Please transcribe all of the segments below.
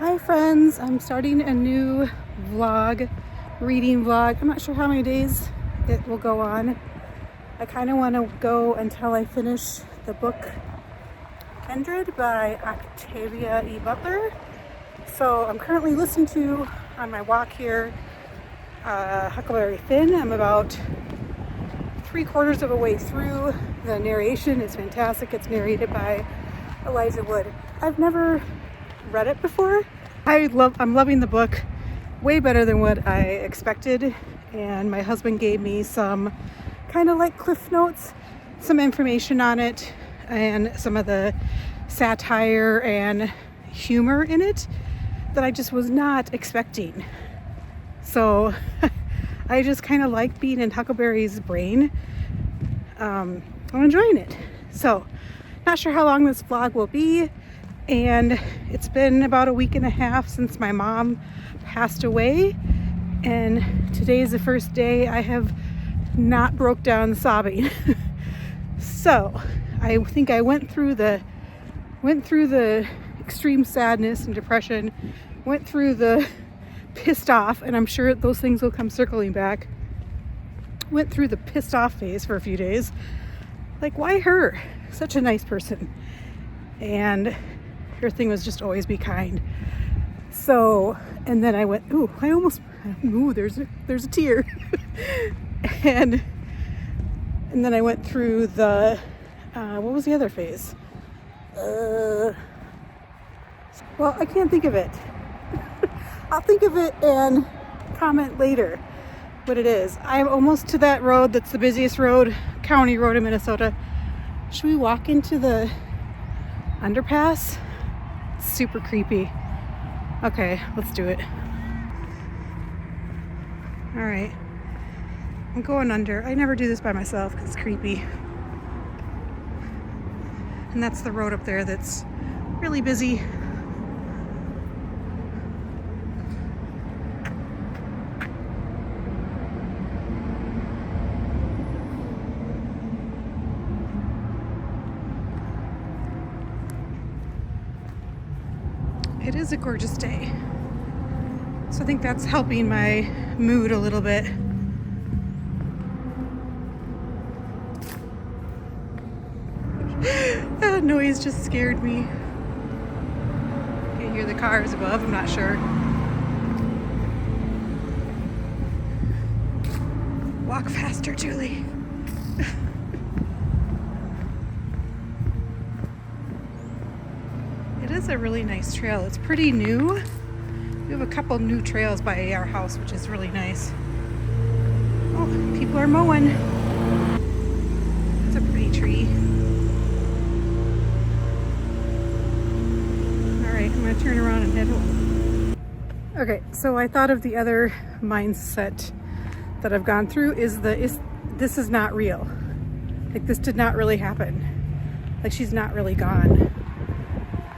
Hi friends, I'm starting a new vlog, reading vlog. I'm not sure how many days it will go on. I kind of want to go until I finish the book Kindred by Octavia E. Butler. So I'm currently listening to, on my walk here, Huckleberry Finn. I'm about 3/4 of a way through. The narration is fantastic. It's narrated by Eliza Wood. I've never read it before. I'm loving the book, way better than what I expected, and my husband gave me some kind of like cliff notes, some information on it, and some of the satire and humor in it that I just was not expecting. So I just kind of like being in Huckleberry's brain. I'm enjoying it. So not sure how long this vlog will be. And it's been about a week and a half since my mom passed away, and today is the first day I have not broke down sobbing. So I think I went through the extreme sadness and depression, went through the pissed off, and I'm sure those things will come circling back. Went through the pissed off phase for a few days. Like, why her? Such a nice person. And her thing was just always be kind. So, and then I went, there's a tear. and then I went through the, what was the other phase? Well, I can't think of it. I'll think of it and comment later what it is. I'm almost to that road that's the busiest county road in Minnesota. Should we walk into the underpass? Super creepy. Okay, let's do it. All right, I'm going under. I never do this by myself because it's creepy. And that's the road up there that's really busy. It is a gorgeous day. So I think that's helping my mood a little bit. That noise just scared me. Can't hear the cars above, I'm not sure. Walk faster, Julie. It is a really nice trail. It's pretty new. We have a couple new trails by our house, which is really nice. Oh, people are mowing. It's a pretty tree. All right, I'm gonna turn around and head home. Okay, so I thought of the other mindset that I've gone through is this is not real. Like, this did not really happen. Like, she's not really gone.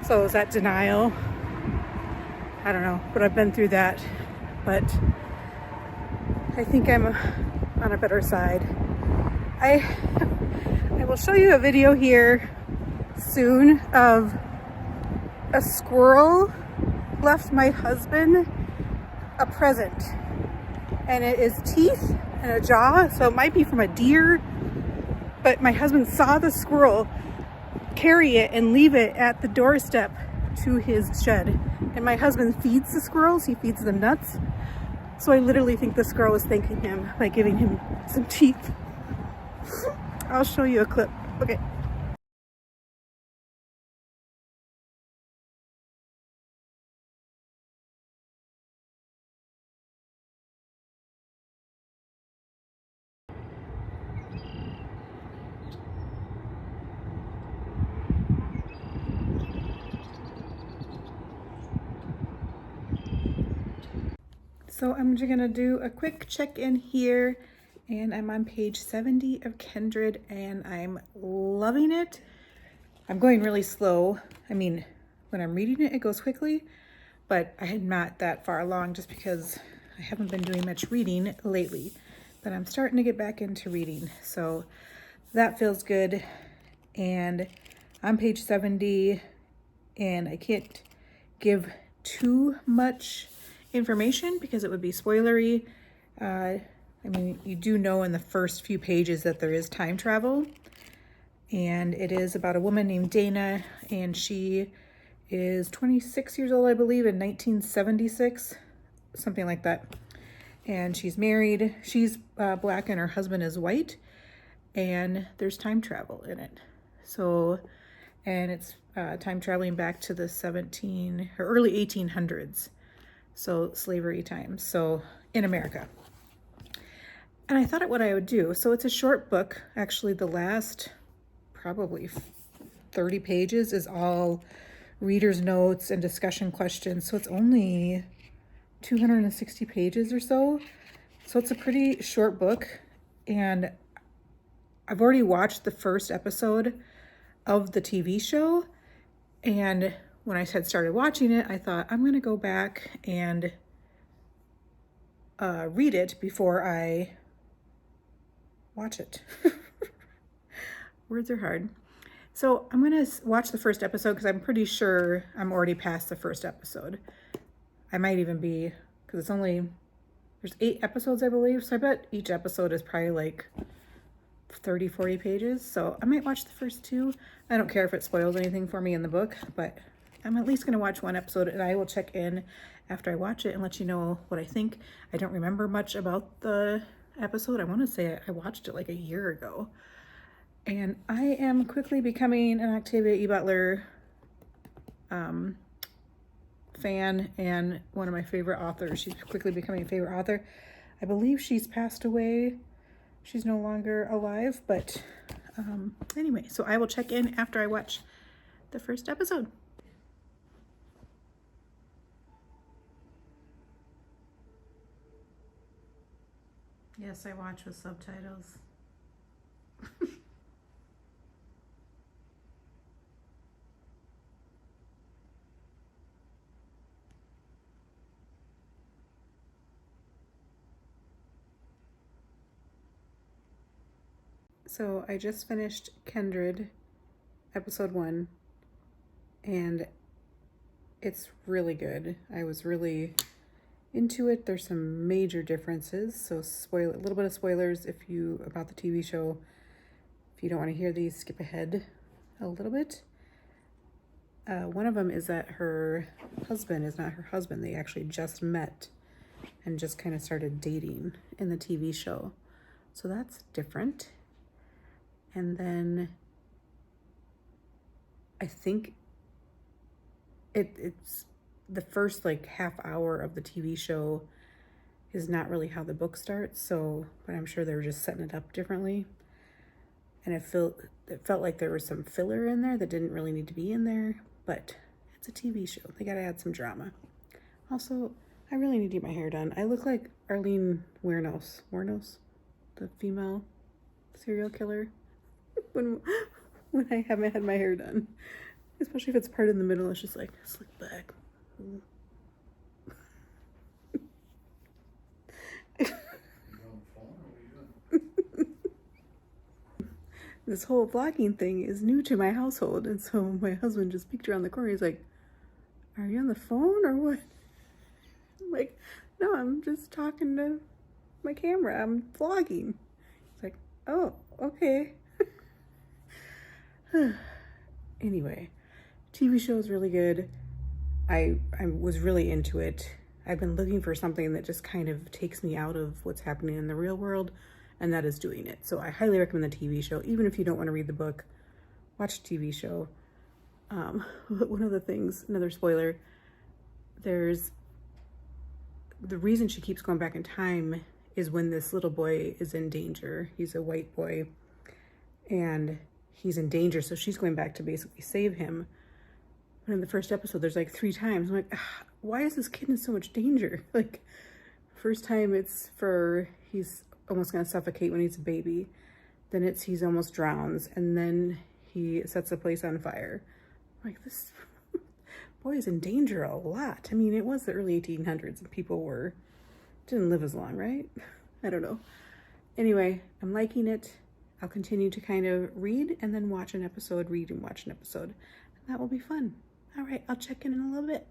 So is that denial? I don't know, but I've been through that. But I think I'm on a better side. I will show you a video here soon of a squirrel left my husband a present. And it is teeth and a jaw, so it might be from a deer. But my husband saw the squirrel carry it and leave it at the doorstep to his shed. And my husband feeds the squirrels, he feeds them nuts. So I literally think the squirrel was thanking him by giving him some teeth. I'll show you a clip. Okay. So I'm just gonna do a quick check-in here, and I'm on page 70 of Kindred, and I'm loving it. I'm going really slow. I mean, when I'm reading it, it goes quickly, but I am not that far along just because I haven't been doing much reading lately, but I'm starting to get back into reading. So that feels good. And I'm page 70, and I can't give too much information because it would be spoilery. I mean, you do know in the first few pages that there is time travel, and it is about a woman named Dana, and she is 26 years old, I believe, in 1976, something like that. And she's married. She's black and her husband is white, and there's time travel in it. So, and it's time traveling back to the early 1800s. So slavery times, so in America. And I thought what I would do. So it's a short book. Actually, the last probably 30 pages is all reader's notes and discussion questions. So it's only 260 pages or so. So it's a pretty short book. And I've already watched the first episode of the TV show. And when I had started watching it, I thought I'm going to go back and read it before I watch it. Words are hard. So I'm going to watch the first episode because I'm pretty sure I'm already past the first episode. I might even be, because there's 8 episodes, I believe. So I bet each episode is probably like 30, 40 pages. So I might watch the first 2. I don't care if it spoils anything for me in the book, but I'm at least going to watch 1 episode, and I will check in after I watch it and let you know what I think. I don't remember much about the episode. I want to say I watched it like a year ago. And I am quickly becoming an Octavia E. Butler fan and one of my favorite authors. She's quickly becoming a favorite author. I believe she's passed away. She's no longer alive, but anyway, so I will check in after I watch the first episode. Yes, I watch with subtitles. So I just finished Kindred, episode 1, and it's really good. I was really into it. There's some major differences, so a little bit of spoilers about the TV show. If you don't want to hear these, skip ahead a little bit. One of them is that her husband is not her husband. They actually just met and just kind of started dating in the TV show. So that's different. And then I think it's the first like half hour of the TV show is not really how the book starts. So, but I'm sure they were just setting it up differently. And it felt like there was some filler in there that didn't really need to be in there, but it's a TV show. They got to add some drama. Also, I really need to get my hair done. I look like Arlene Wuornos, the female serial killer, when I haven't had my hair done. Especially if it's part in the middle, it's just like slick back. This whole vlogging thing is new to my household, and so my husband just peeked around the corner. He's like, "Are you on the phone or what?" I'm like, "No, I'm just talking to my camera. I'm vlogging." He's like, "Oh, okay." Anyway, TV show is really good. I was really into it. I've been looking for something that just kind of takes me out of what's happening in the real world, and that is doing it. So I highly recommend the TV show. Even if you don't want to read the book, watch the TV show. One of the things, another spoiler, there's the reason she keeps going back in time is when this little boy is in danger. He's a white boy, and he's in danger, so she's going back to basically save him. But in the first episode, there's like 3 times. I'm like, why is this kid in so much danger? Like, first time it's he's almost gonna suffocate when he's a baby. Then he's almost drowns, and then he sets the place on fire. I'm like, this boy is in danger a lot. I mean, it was the early 1800s, and people didn't live as long, right? I don't know. Anyway, I'm liking it. I'll continue to kind of read and then watch an episode, read and watch an episode. And that will be fun. All right, I'll check in a little bit.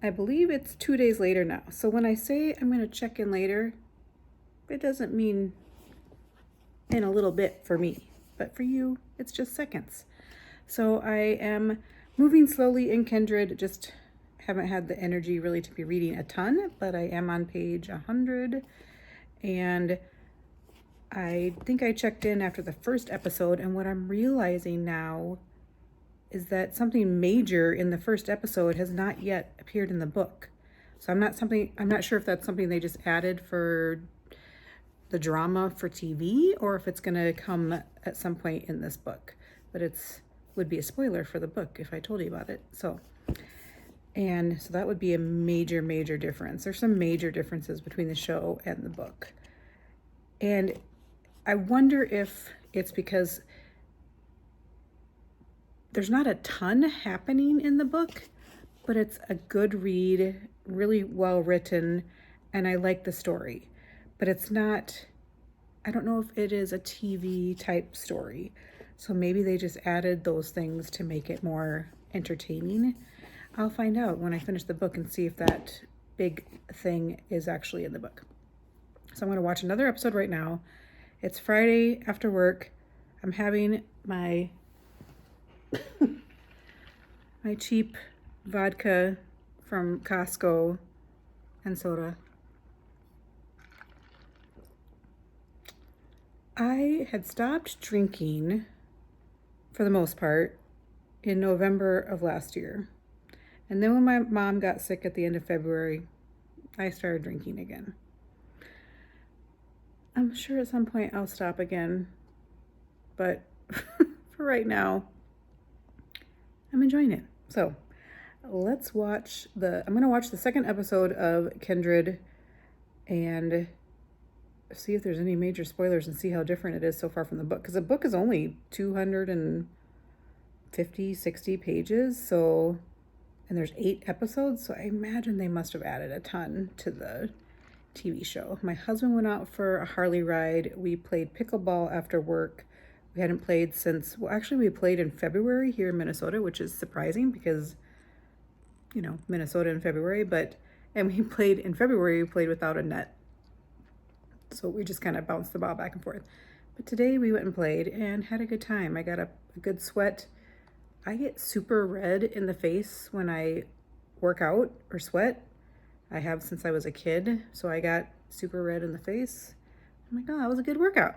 I believe it's 2 days later now. So when I say I'm going to check in later, it doesn't mean in a little bit for me, but for you, it's just seconds. So I am moving slowly in Kindred, just haven't had the energy really to be reading a ton, but I am on page 100, and I think I checked in after the first episode, and what I'm realizing now is that something major in the first episode has not yet appeared in the book. So I'm not sure if that's something they just added for the drama for TV, or if it's going to come at some point in this book. But would be a spoiler for the book if I told you about it. So that would be a major, major difference. There's some major differences between the show and the book. And I wonder if it's because there's not a ton happening in the book, but it's a good read, really well written, and I like the story. But it's not, I don't know if it is a TV type story. So maybe they just added those things to make it more entertaining. I'll find out when I finish the book and see if that big thing is actually in the book. So I'm going to watch another episode right now. It's Friday after work. I'm having my my cheap vodka from Costco and soda. I had stopped drinking for the most part in November of last year. And then when my mom got sick at the end of February, I started drinking again. I'm sure at some point I'll stop again, but for right now, I'm enjoying it. So let's watch I'm going to watch the second episode of Kindred and see if there's any major spoilers and see how different it is so far from the book. Because the book is only 250, 60 pages. And there's 8 episodes. So I imagine they must have added a ton to the TV show. My husband went out for a Harley ride. We played pickleball after work. We hadn't played since, we played in February here in Minnesota, which is surprising because, Minnesota in February, and we played in February, we played without a net. So we just kind of bounced the ball back and forth. But today we went and played and had a good time. I got a good sweat. I get super red in the face when I work out or sweat. I have since I was a kid, so I got super red in the face. I'm like, oh, that was a good workout.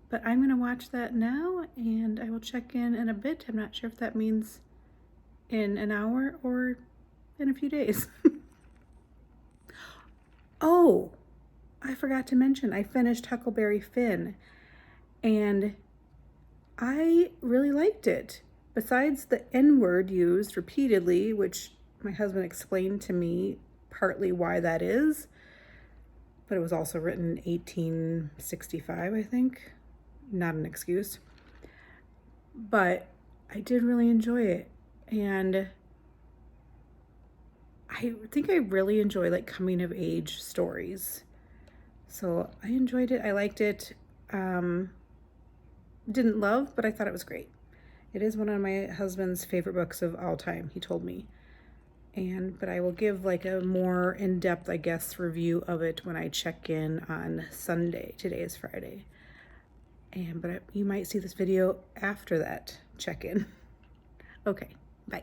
But I'm going to watch that now, and I will check in a bit. I'm not sure if that means in an hour or in a few days. Oh, I forgot to mention, I finished Huckleberry Finn, and I really liked it. Besides the N-word used repeatedly, which my husband explained to me partly why that is, but it was also written in 1865, I think. Not an excuse. But I did really enjoy it. And I think I really enjoy coming of age stories. So I enjoyed it. I liked it. Didn't love, but I thought it was great. It is one of my husband's favorite books of all time, he told me. But I will give a more in-depth, I guess, review of it when I check in on Sunday. Today is Friday. But you might see this video after that check-in. Okay, bye.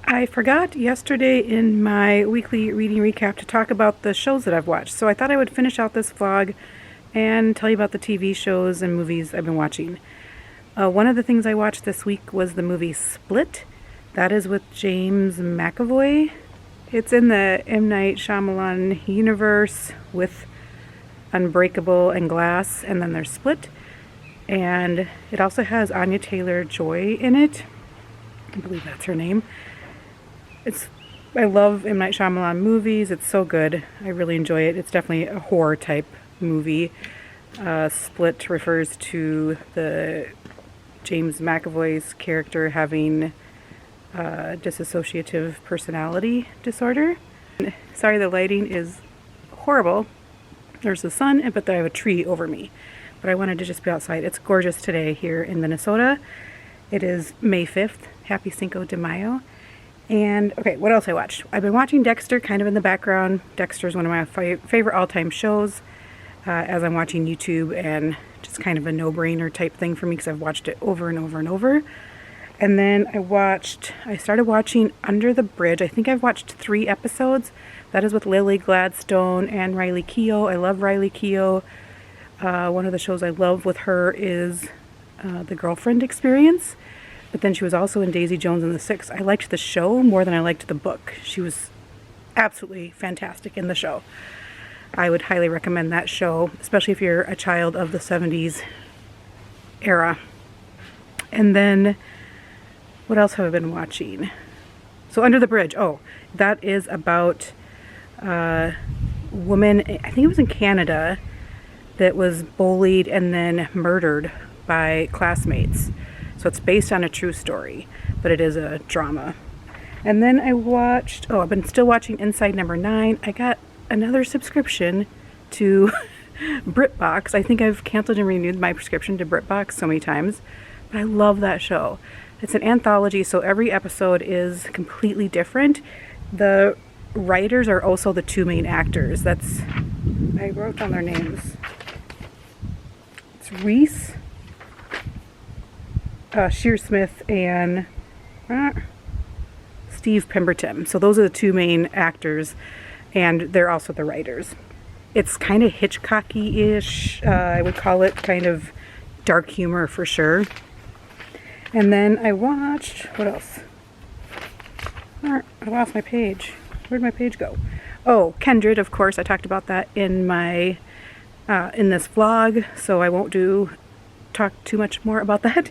I forgot yesterday in my weekly reading recap to talk about the shows that I've watched. So I thought I would finish out this vlog and tell you about the TV shows and movies I've been watching. One of the things I watched this week was the movie Split. That is with James McAvoy. It's in the M. Night Shyamalan universe with Unbreakable and Glass, and then there's Split. And it also has Anya Taylor-Joy in it. I believe that's her name. I love M. Night Shyamalan movies. It's so good. I really enjoy it. It's definitely a horror type movie. Split refers to the James McAvoy's character having dissociative personality disorder. Sorry, the lighting is horrible. There's the sun, but I have a tree over me. But I wanted to just be outside. It's gorgeous today here in Minnesota. It is May 5th. Happy Cinco de Mayo. And, okay, what else I watched? I've been watching Dexter kind of in the background. Dexter is one of my favorite all-time shows as I'm watching YouTube, and just kind of a no-brainer type thing for me because I've watched it over and over and over. And then I started watching Under the Bridge. I think I've watched 3 episodes. That is with Lily Gladstone and Riley Keough. I love Riley Keough. One of the shows I love with her is The Girlfriend Experience. But then she was also in Daisy Jones and the Six. I liked the show more than I liked the book. She was absolutely fantastic in the show. I would highly recommend that show, especially if you're a child of the 70s era. And then, what else have I been watching? So Under the Bridge. Oh, that is about a woman, I think it was in Canada, that was bullied and then murdered by classmates. So it's based on a true story, but it is a drama. And then I've been still watching Inside Number 9. I got another subscription to BritBox. I think I've canceled and renewed my prescription to BritBox so many times, but I love that show. It's an anthology, so every episode is completely different. The writers are also the 2 main actors. I wrote down their names. It's Reese Shearsmith and Steve Pemberton. So those are the 2 main actors, and they're also the writers. It's kind of Hitchcocky-ish. I would call it kind of dark humor for sure. And then I watched, what else? I lost my page. Where'd my page go? Oh, Kindred, of course. I talked about that in my in this vlog, so I won't talk too much more about that.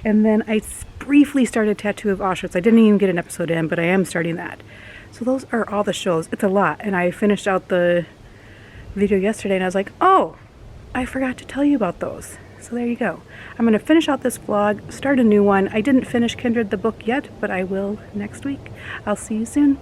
And then I briefly started Tattoo of Auschwitz. I didn't even get an episode in, but I am starting that. So those are all the shows. It's a lot. And I finished out the video yesterday and I was like, oh, I forgot to tell you about those. So there you go. I'm going to finish out this vlog, start a new one. I didn't finish Kindred the book yet, but I will next week. I'll see you soon.